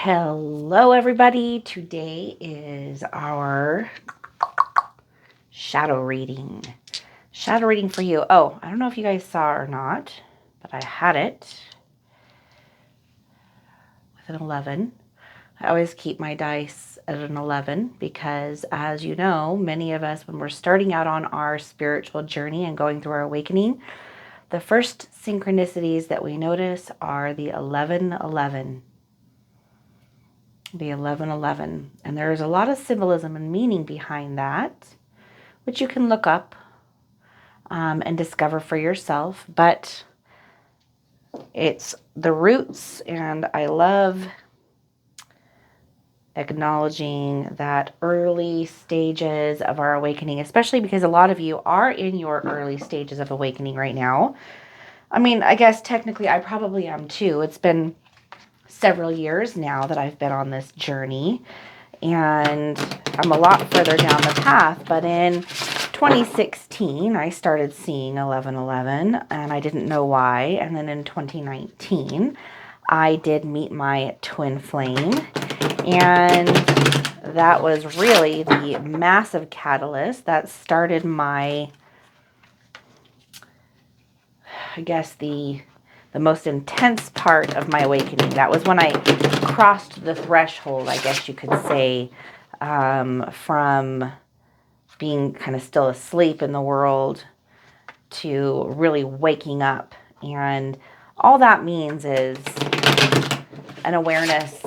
Hello, everybody. Today is our shadow reading. Shadow reading for you. Oh, I don't know if you guys saw or not, but I had it with an 11. I always keep my dice at an 11 because, as you know, many of us, when we're starting out on our spiritual journey and going through our awakening, the first synchronicities that we notice are the 11-11. The 11-11. And there's a lot of symbolism and meaning behind that, which you can look up and discover for yourself. But it's the roots, and I love acknowledging that early stages of our awakening, especially because a lot of you are in your early stages of awakening right now. I mean, I guess technically I probably am too. It's been several years now that I've been on this journey, and I'm a lot further down the path. But in 2016, I started seeing 11-11, and I didn't know why. And then in 2019, I did meet my twin flame, and that was really the massive catalyst that started my, I guess, the most intense part of my awakening. That was when I crossed the threshold, I guess you could say, from being kind of still asleep in the world to really waking up. And all that means is an awareness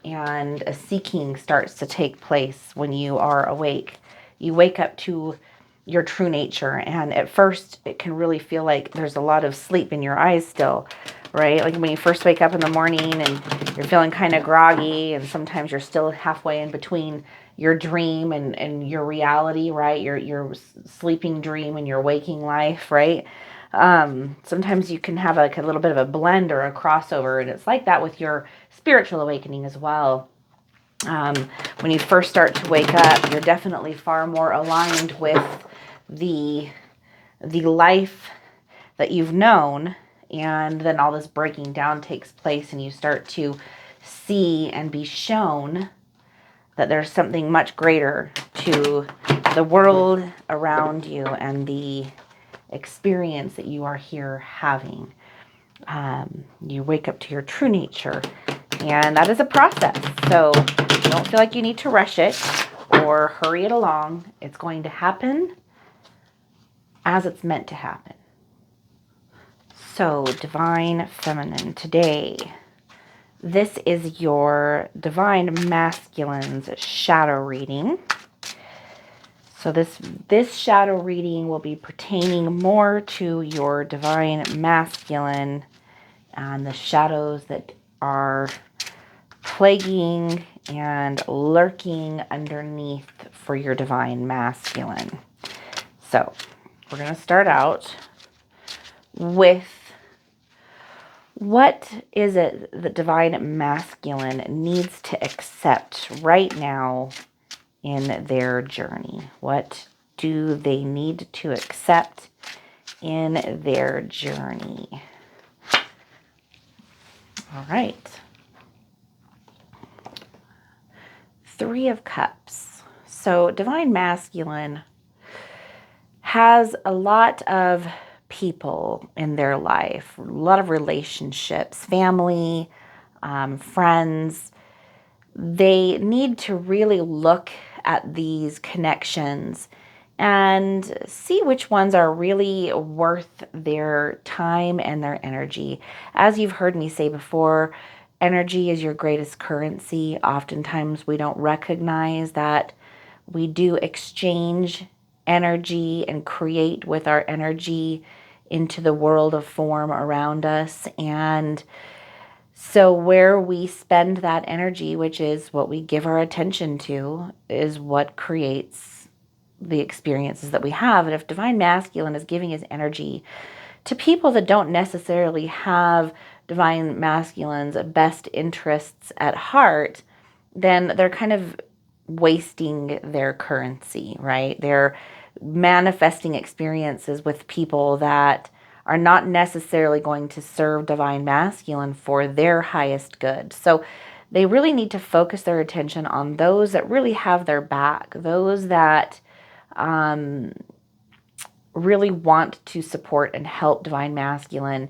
and a seeking starts to take place when you are awake. You wake up to your true nature, and at first it can really feel like there's a lot of sleep in your eyes still, right? Like when you first wake up in the morning and you're feeling kind of groggy, and sometimes you're still halfway in between your dream and your reality, right? Your sleeping dream and your waking life, right? Sometimes you can have like a little bit of a blend or a crossover, and it's like that with your spiritual awakening as well. When you first start to wake up, you're definitely far more aligned with the life that you've known, and then all this breaking down takes place, and you start to see and be shown that there's something much greater to the world around you and the experience that you are here having. You wake up to your true nature, and that is a process. So don't feel like you need to rush it or hurry it along. It's going to happen as it's meant to happen. So, Divine Feminine, today, this is your Divine Masculine's shadow reading. So this shadow reading will be pertaining more to your Divine Masculine and the shadows that are plaguing and lurking underneath for your Divine Masculine. So we're going to start out with, what is it that Divine Masculine needs to accept right now in their journey? What do they need to accept in their journey? All right. 3 of Cups. So Divine Masculine has a lot of people in their life, a lot of relationships, family, friends. They need to really look at these connections and see which ones are really worth their time and their energy. As you've heard me say before, energy is your greatest currency. Oftentimes we don't recognize that we do exchange energy and create with our energy into the world of form around us. And so where we spend that energy, which is what we give our attention to, is what creates the experiences that we have. And if Divine Masculine is giving his energy to people that don't necessarily have Divine Masculine's best interests at heart, then they're kind of wasting their currency, right? They're manifesting experiences with people that are not necessarily going to serve Divine Masculine for their highest good. So they really need to focus their attention on those that really have their back, those that really want to support and help Divine Masculine.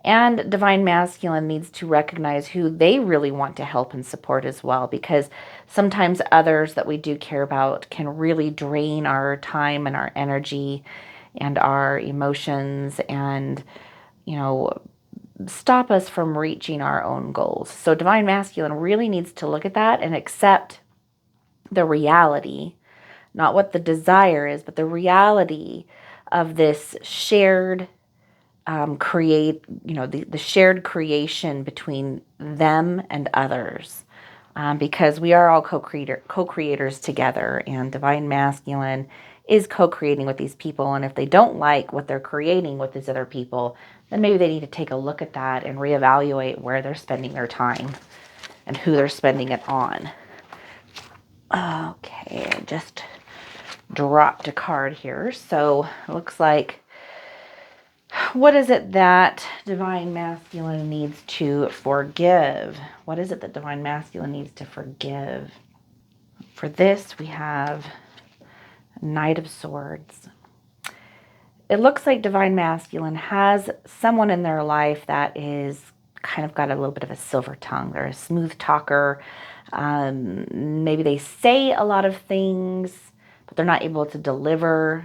And Divine Masculine needs to recognize who they really want to help and support as well, because sometimes others that we do care about can really drain our time and our energy and our emotions and, stop us from reaching our own goals. So Divine Masculine really needs to look at that and accept the reality, not what the desire is, but the reality of this shared the shared creation between them and others. Because we are all co-creators together, and Divine Masculine is co-creating with these people. And if they don't like what they're creating with these other people, then maybe they need to take a look at that and reevaluate where they're spending their time and who they're spending it on. Okay, I just dropped a card here. So it looks like, what is it that Divine Masculine needs to forgive? What is it that Divine Masculine needs to forgive? For this, we have Knight of Swords. It looks like Divine Masculine has someone in their life that is kind of got a little bit of a silver tongue. They're a smooth talker. Maybe they say a lot of things, but they're not able to deliver.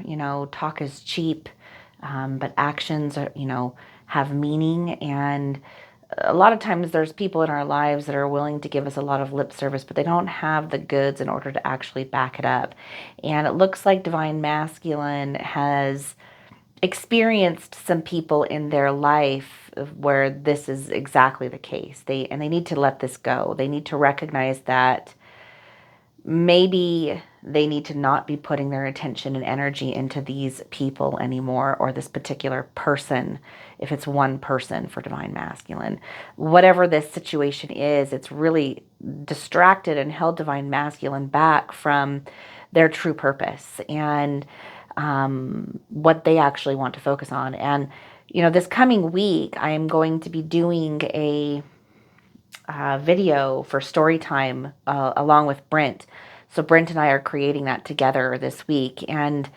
Talk is cheap, but actions are, have meaning. And a lot of times there's people in our lives that are willing to give us a lot of lip service, but they don't have the goods in order to actually back it up. And it looks like Divine Masculine has experienced some people in their life where this is exactly the case. They need to let this go. They need to recognize that maybe they need to not be putting their attention and energy into these people anymore, or this particular person, if it's one person for Divine Masculine. Whatever this situation is, it's really distracted and held Divine Masculine back from their true purpose and what they actually want to focus on. And, this coming week, I am going to be doing a video for story time along with Brent. So Brent and I are creating that together this week. And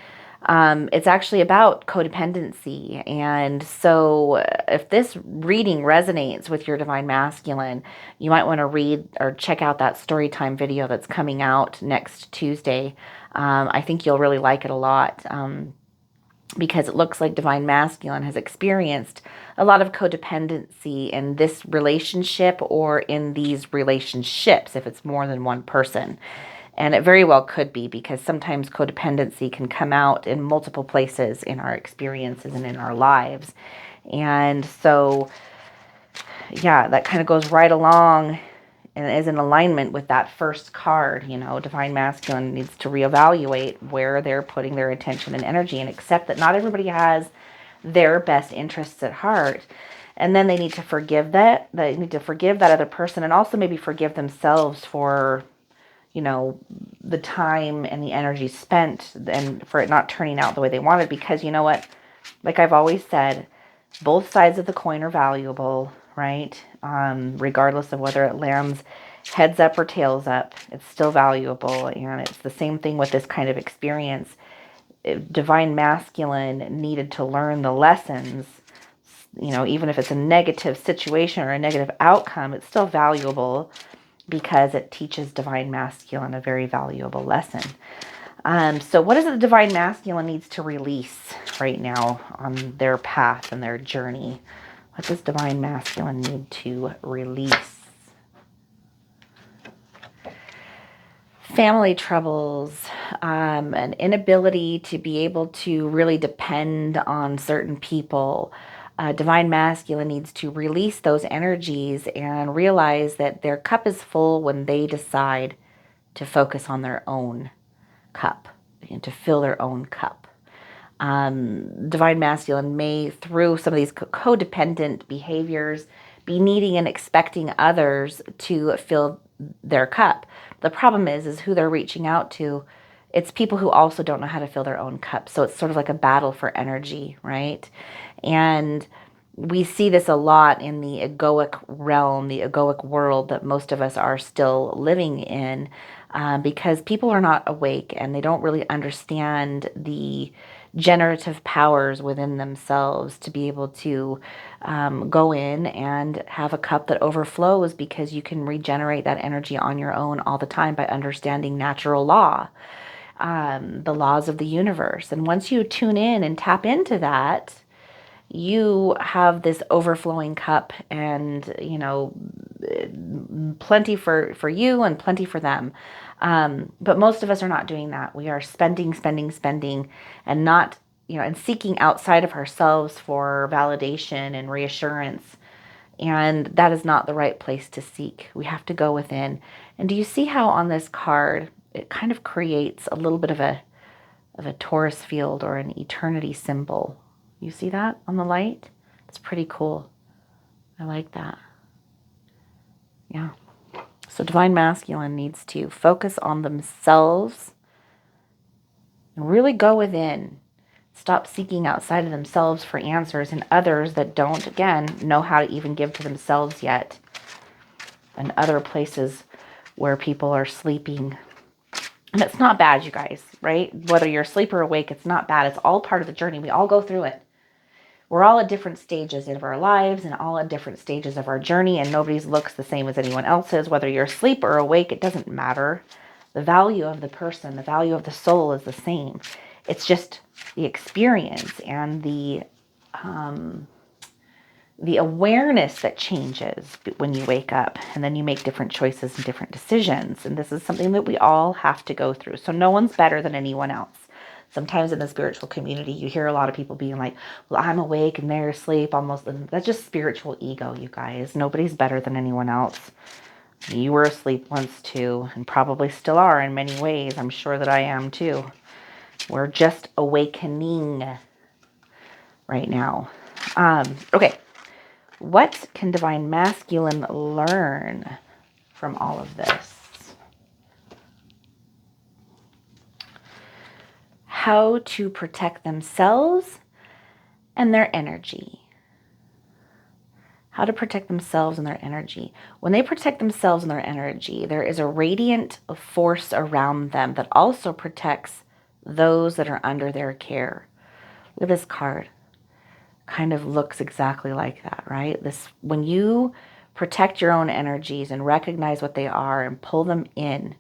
it's actually about codependency. And so if this reading resonates with your Divine Masculine, you might want to read or check out that story time video that's coming out next Tuesday. I think you'll really like it a lot. Because it looks like Divine Masculine has experienced a lot of codependency in this relationship or in these relationships, if it's more than one person. And it very well could be, because sometimes codependency can come out in multiple places in our experiences and in our lives. And so, yeah, that kind of goes right along and is in alignment with that first card. Divine Masculine needs to reevaluate where they're putting their attention and energy, and accept that not everybody has their best interests at heart. And then they need to forgive that. They need to forgive that other person, and also maybe forgive themselves for, the time and the energy spent and for it not turning out the way they wanted. Because you know what? Like I've always said, both sides of the coin are valuable, right? Regardless of whether it lands heads up or tails up, it's still valuable. And it's the same thing with this kind of experience. Divine Masculine needed to learn the lessons, even if it's a negative situation or a negative outcome, it's still valuable because it teaches Divine Masculine a very valuable lesson. So what is it the Divine Masculine needs to release right now on their path and their journey? What does Divine Masculine need to release? Family troubles, an inability to be able to really depend on certain people. Divine Masculine needs to release those energies and realize that their cup is full when they decide to focus on their own cup and to fill their own cup. Divine Masculine may, through some of these codependent behaviors, be needing and expecting others to fill their cup. The problem is who they're reaching out to. It's people who also don't know how to fill their own cup. So it's sort of like a battle for energy, right? And we see this a lot in the egoic realm, the egoic world that most of us are still living in, because people are not awake and they don't really understand the generative powers within themselves to be able to go in and have a cup that overflows, because you can regenerate that energy on your own all the time by understanding natural law, the laws of the universe. And once you tune in and tap into that, you have this overflowing cup, and plenty for you and plenty for them. But most of us are not doing that. We are spending, and not, and seeking outside of ourselves for validation and reassurance. And that is not the right place to seek. We have to go within. And do you see how on this card it kind of creates a little bit of a torus field or an eternity symbol? You see that on the light? It's pretty cool. I like that. Yeah. So Divine Masculine needs to focus on themselves and really go within. Stop seeking outside of themselves for answers and others that don't, again, know how to even give to themselves yet. And other places where people are sleeping. And it's not bad, you guys, right? Whether you're asleep or awake, it's not bad. It's all part of the journey. We all go through it. We're all at different stages of our lives and all at different stages of our journey, and nobody's looks the same as anyone else's. Whether you're asleep or awake, it doesn't matter. The value of the person, the value of the soul is the same. It's just the experience and the awareness that changes when you wake up, and then you make different choices and different decisions. And this is something that we all have to go through. So no one's better than anyone else. Sometimes in the spiritual community, you hear a lot of people being like, well, I'm awake and they're asleep almost. And that's just spiritual ego, you guys. Nobody's better than anyone else. You were asleep once too, and probably still are in many ways. I'm sure that I am too. We're just awakening right now. Okay. What can Divine Masculine learn from all of this? How to protect themselves and their energy. How to protect themselves and their energy. When they protect themselves and their energy, there is a radiant force around them that also protects those that are under their care. Look at this card. Kind of looks exactly like that, right? When you protect your own energies and recognize what they are and pull them in,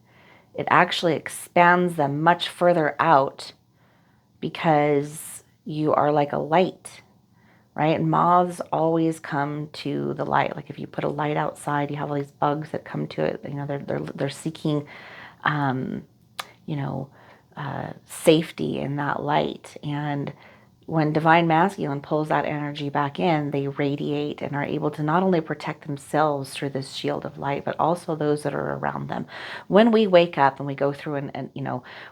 it actually expands them much further out, because you are like a light, right? And moths always come to the light. Like if you put a light outside, you have all these bugs that come to it. They're seeking, safety in that light. And when Divine Masculine pulls that energy back in, they radiate and are able to not only protect themselves through this shield of light, but also those that are around them. When we wake up and we go through and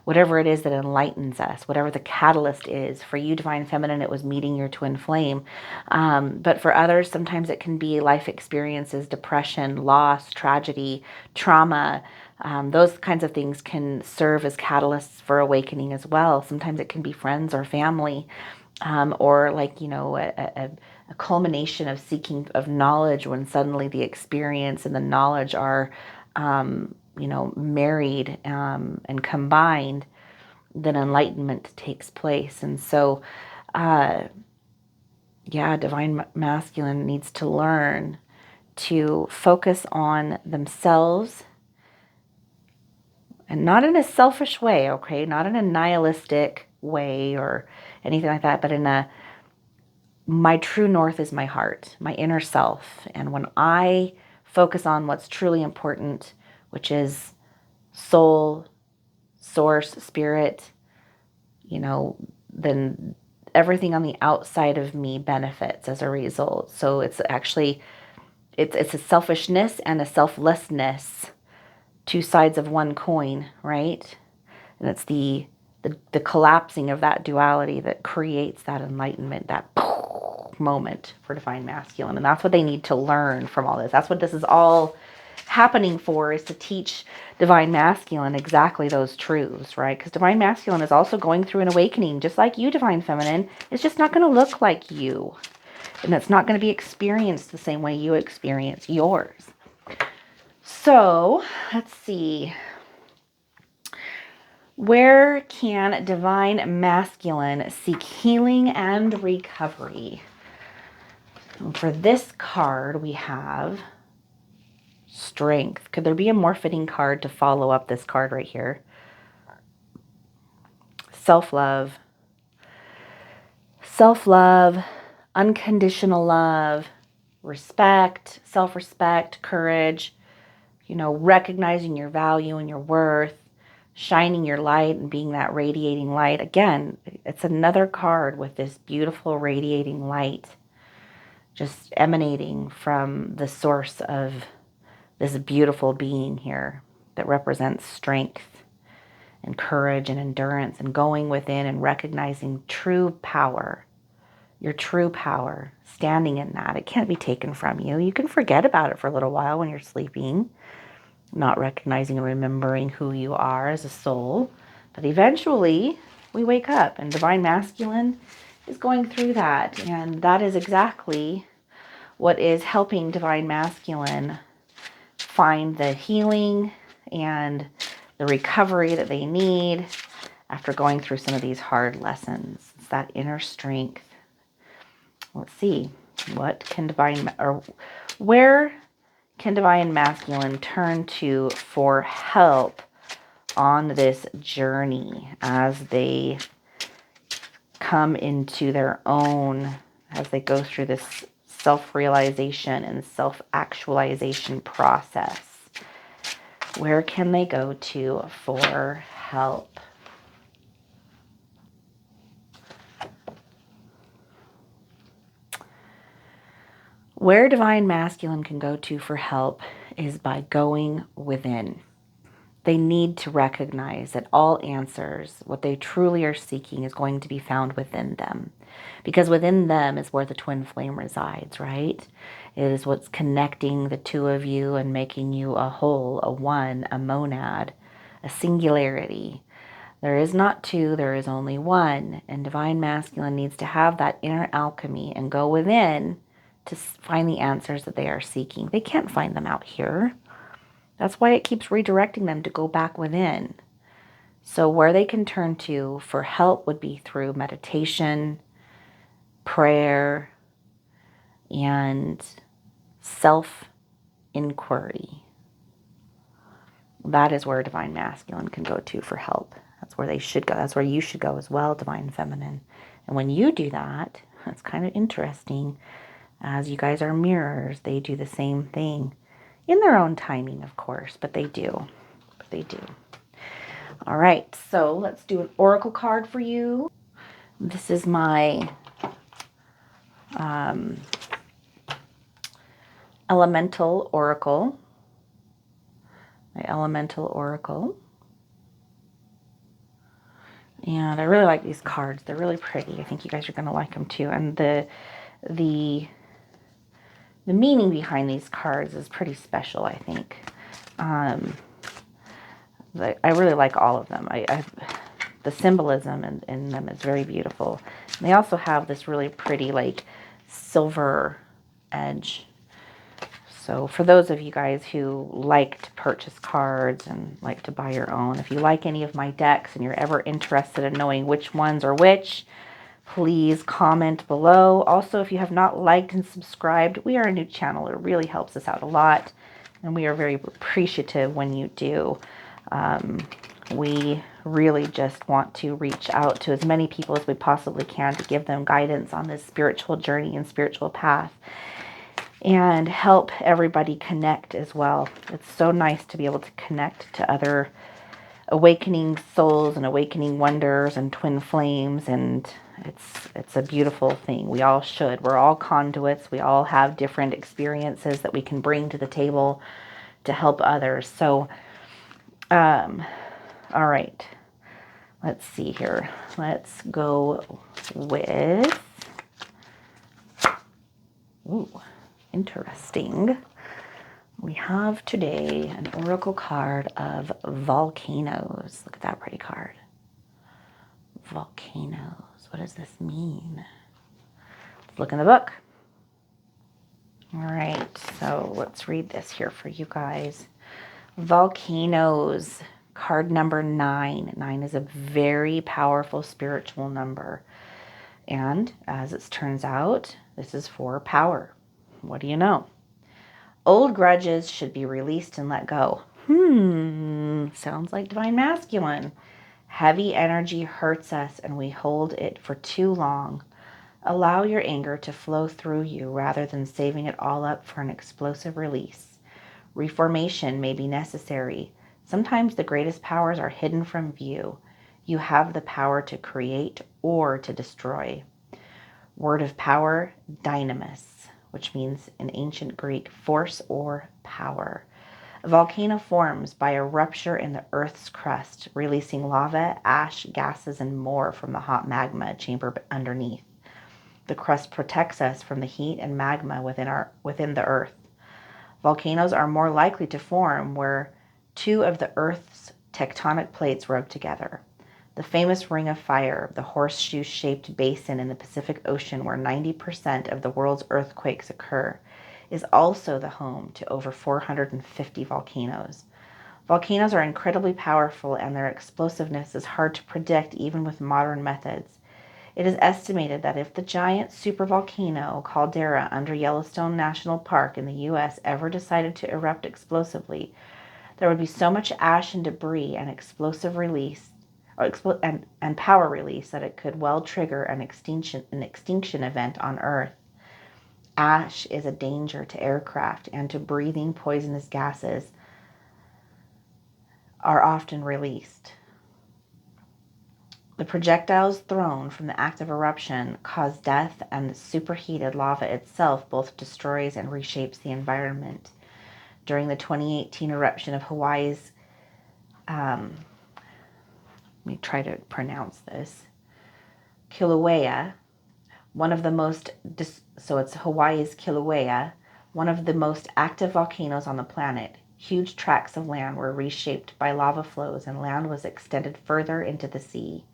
whatever it is that enlightens us, whatever the catalyst is, for you, Divine Feminine, it was meeting your twin flame. But for others, sometimes it can be life experiences, depression, loss, tragedy, trauma. Those kinds of things can serve as catalysts for awakening as well. Sometimes it can be friends or family. Or a culmination of seeking of knowledge, when suddenly the experience and the knowledge are, married and combined, then enlightenment takes place. And so, Divine Masculine needs to learn to focus on themselves, and not in a selfish way, okay? Not in a nihilistic way or anything like that, but my true north is my heart, my inner self. And when I focus on what's truly important, which is soul, source, spirit, then everything on the outside of me benefits as a result. So it's actually, it's a selfishness and a selflessness, two sides of one coin, right? And it's the collapsing of that duality that creates that enlightenment, that moment for Divine Masculine. And that's what they need to learn from all this. That's what this is all happening for, is to teach Divine Masculine exactly those truths, right? Because Divine Masculine is also going through an awakening, just like you, Divine Feminine. It's just not going to look like you. And it's not going to be experienced the same way you experience yours. So let's see. Where can divine masculine seek healing and recovery? And for this card, we have strength. Could there be a more fitting card to follow up this card right here? Self-love. Self-love, unconditional love, respect, self-respect, courage, recognizing your value and your worth, shining your light and being that radiating light. Again, it's another card with this beautiful radiating light just emanating from the source of this beautiful being here that represents strength and courage and endurance and going within and recognizing true power, your true power, standing in that. It can't be taken from you. You can forget about it for a little while when you're sleeping, not recognizing and remembering who you are as a soul. But eventually we wake up, and divine masculine is going through that. And that is exactly what is helping divine masculine find the healing and the recovery that they need after going through some of these hard lessons. It's that inner strength. Let's see, where can divine masculine turn to for help on this journey as they come into their own, as they go through this self-realization and self-actualization process? Where can they go to for help? Where divine masculine can go to for help is by going within. They need to recognize that all answers, what they truly are seeking, is going to be found within them. Because within them is where the twin flame resides, right? It is what's connecting the two of you and making you a whole, a one, a monad, a singularity. There is not two, there is only one. And divine masculine needs to have that inner alchemy and go within to find the answers that they are seeking. They can't find them out here. That's why it keeps redirecting them to go back within. So where they can turn to for help would be through meditation, prayer, and self-inquiry. That is where divine masculine can go to for help. That's where they should go. That's where you should go as well, divine feminine. And when you do that, it's kind of interesting. As you guys are mirrors, they do the same thing. In their own timing, of course, but they do. All right, so let's do an oracle card for you. This is my elemental oracle. And I really like these cards. They're really pretty. I think you guys are going to like them too. And the meaning behind these cards is pretty special, I think. I really like all of them. The symbolism in them is very beautiful. And they also have this really pretty, like, silver edge. So for those of you guys who like to purchase cards and like to buy your own, if you like any of my decks and you're ever interested in knowing which ones are which, please comment below. Also, if you have not liked and subscribed, we are a new channel. It really helps us out a lot, and we are very appreciative when you do. We really just want to reach out to as many people as we possibly can to give them guidance on this spiritual journey and spiritual path, and help everybody connect as well. It's so nice to be able to connect to other awakening souls and awakening wonders and twin flames, and it's a beautiful thing. We all should. We're all conduits. We all have different experiences that we can bring to the table to help others. So, all right. Let's see here. Let's go with, ooh, interesting. We have today an oracle card of volcanoes. Look at that pretty card. Volcanoes. What does this mean? Let's look in the book. All right, so let's read this here for you guys. Volcanoes, card number 9. 9 is a very powerful spiritual number. And as it turns out, this is for power. What do you know? Old grudges should be released and let go. Sounds like divine masculine. Heavy energy hurts us and we hold it for too long. Allow your anger to flow through you rather than saving it all up for an explosive release. Reformation may be necessary. Sometimes the greatest powers are hidden from view. You have the power to create or to destroy. Word of power, dynamis, which means in ancient Greek, force or power. A volcano forms by a rupture in the Earth's crust, releasing lava, ash, gases, and more from the hot magma chamber underneath. The crust protects us from the heat and magma within the Earth. Volcanoes are more likely to form where two of the Earth's tectonic plates rub together. The famous Ring of Fire, the horseshoe-shaped basin in the Pacific Ocean where 90% of the world's earthquakes occur, is also the home to over 450 volcanoes. Volcanoes are incredibly powerful and their explosiveness is hard to predict even with modern methods. It is estimated that if the giant supervolcano caldera under Yellowstone National Park in the U.S. ever decided to erupt explosively, there would be so much ash and debris and explosive release and power release that it could well trigger an extinction event on Earth. Ash is a danger to aircraft and to breathing poisonous gases are often released. The projectiles thrown from the active eruption cause death, and the superheated lava itself both destroys and reshapes the environment. During the 2018 eruption of Hawaii's, let me try to pronounce this, Kilauea, one of the most, so it's Hawaii's Kilauea, one of the most active volcanoes on the planet. Huge tracts of land were reshaped by lava flows and land was extended further into the sea.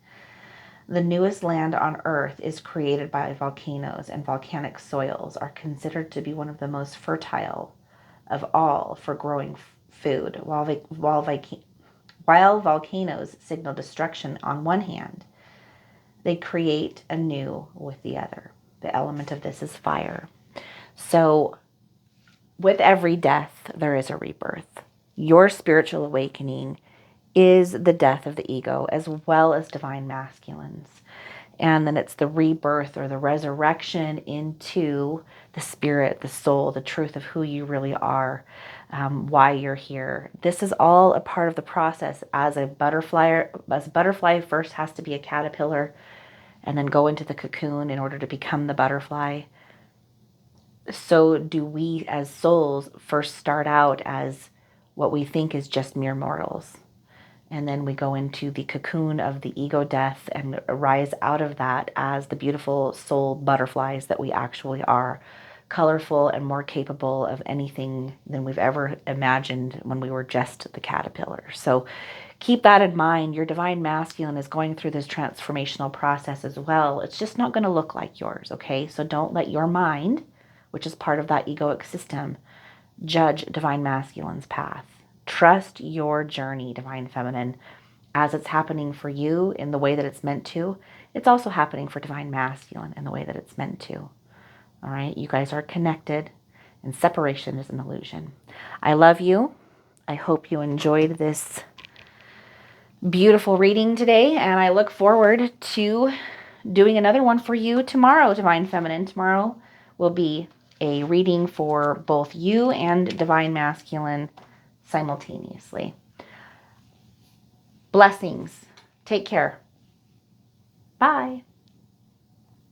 The newest land on Earth is created by volcanoes, and volcanic soils are considered to be one of the most fertile of all for growing food. While volcanoes signal destruction on one hand, they create anew with the other. The element of this is fire. So with every death, there is a rebirth. Your spiritual awakening is the death of the ego as well as divine masculines. And then it's the rebirth or the resurrection into the spirit, the soul, the truth of who you really are, why you're here. This is all a part of the process. As a butterfly first has to be a caterpillar and then go into the cocoon in order to become the butterfly. So do we as souls first start out as what we think is just mere mortals. And then we go into the cocoon of the ego death and rise out of that as the beautiful soul butterflies that we actually are, colorful and more capable of anything than we've ever imagined when we were just the caterpillar. So keep that in mind. Your divine masculine is going through this transformational process as well. It's just not going to look like yours, okay? So don't let your mind, which is part of that egoic system, judge divine masculine's path. Trust your journey, divine feminine, as it's happening for you in the way that it's meant to. It's also happening for divine masculine in the way that it's meant to. All right, you guys are connected, and separation is an illusion. I love you. I hope you enjoyed this beautiful reading today, and I look forward to doing another one for you tomorrow, divine feminine. Tomorrow will be a reading for both you and divine masculine simultaneously. Blessings. Take care. Bye.